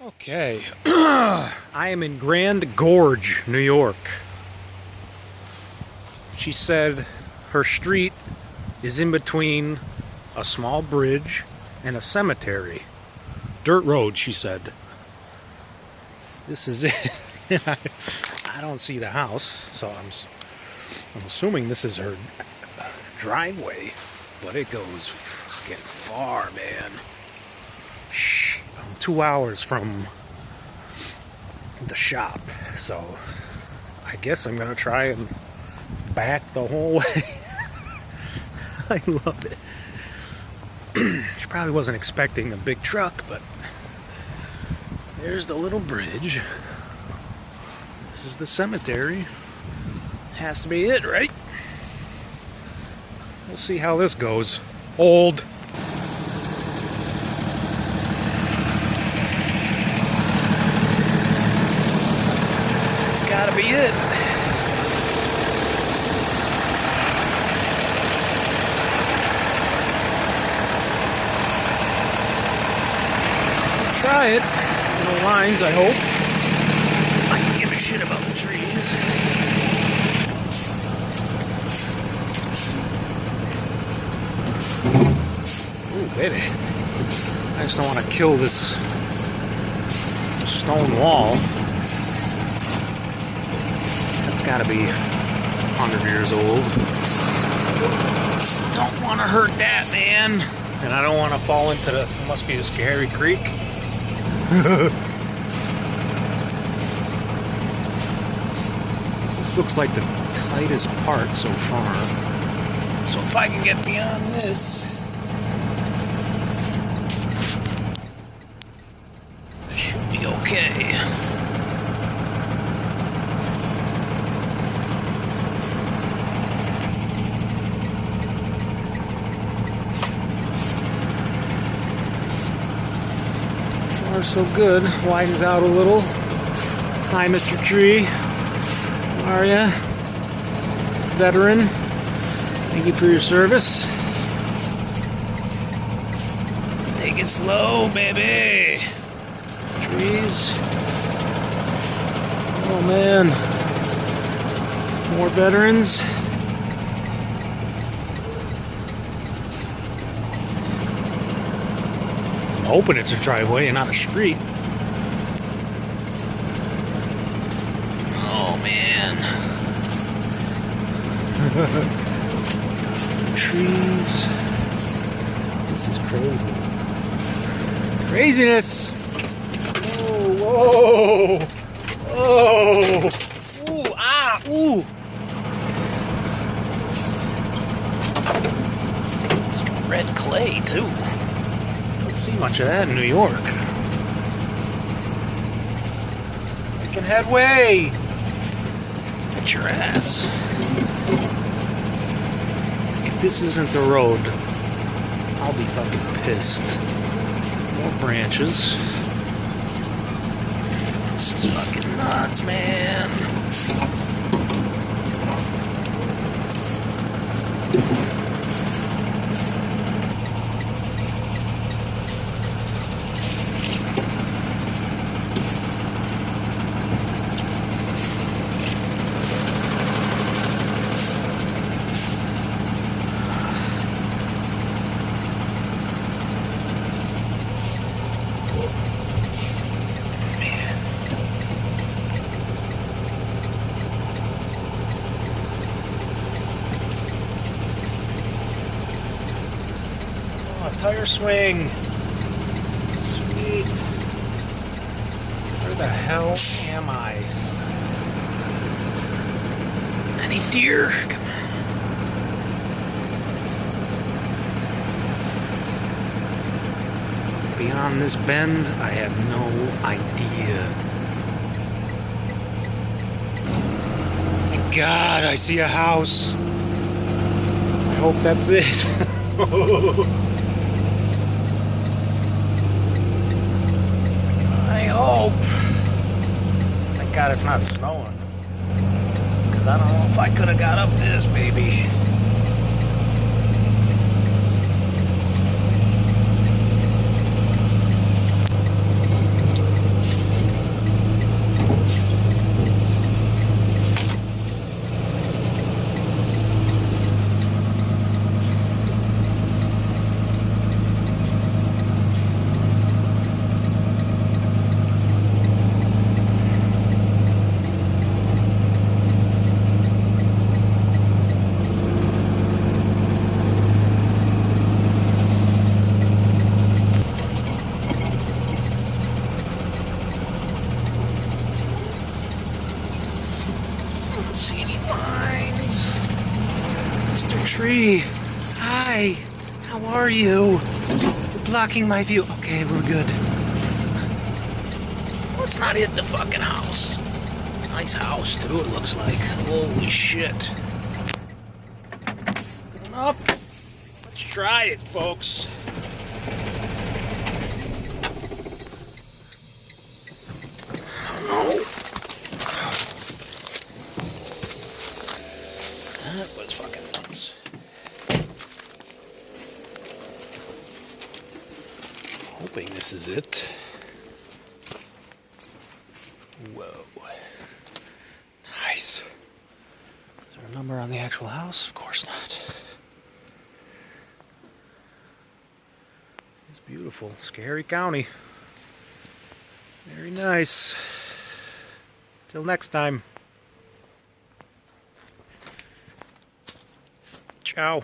Okay, I am in Grand Gorge, New York. She said her street is in between a small bridge and a cemetery. Dirt road, she said. This is it. I don't see the house, so I'm assuming this is her driveway, but it goes fucking far, man. I'm 2 hours from the shop, so I guess I'm gonna try and back the whole way. I love it. She probably wasn't expecting a big truck, but there's the little bridge. This is the cemetery. Has to be it, right? We'll see how this goes. Old. It's gotta be it. Try it. No lines, I hope. I can give a shit about the trees. Ooh, baby. I just don't want to kill this stone wall. That's gotta be 100 years old. Don't want to hurt that, man. And I don't want to fall into the, must be the scary creek. This looks like the tightest part so far. So if I can get beyond this, I should be okay. Far so good. Widens out a little. Hi, Mr. Tree. How are ya? Veteran. Thank you for your service. Take it slow, baby. Trees. Oh man. More veterans. I'm hoping it's a driveway and not a street. Oh man. Trees. This is crazy. Craziness! Whoa, whoa! Oh! Ooh, ah, ooh! It's red clay, too. Don't see much of that in New York. Making headway! Get your ass. If this isn't the road, I'll be fucking pissed. More branches. This is fucking nuts, man. Tire swing. Sweet. Where the hell am I? Any deer? Come on. Beyond this bend, I have no idea. My God, I see a house. I hope that's it. Hope. Thank God it's not snowing. Because I don't know if I could have got up this, baby. don't see any lines. Mr. Tree, hi. How are you? You're blocking my view. Okay, we're good. Let's not hit the fucking house. Nice house, too, it looks like. Holy shit. Enough. Let's try it, folks. Oh. That was fucking nuts. Hoping this is it. Whoa. Nice. Is there a number on the actual house? Of course not. It's beautiful. Scary County. Very nice. Till next time. Ciao.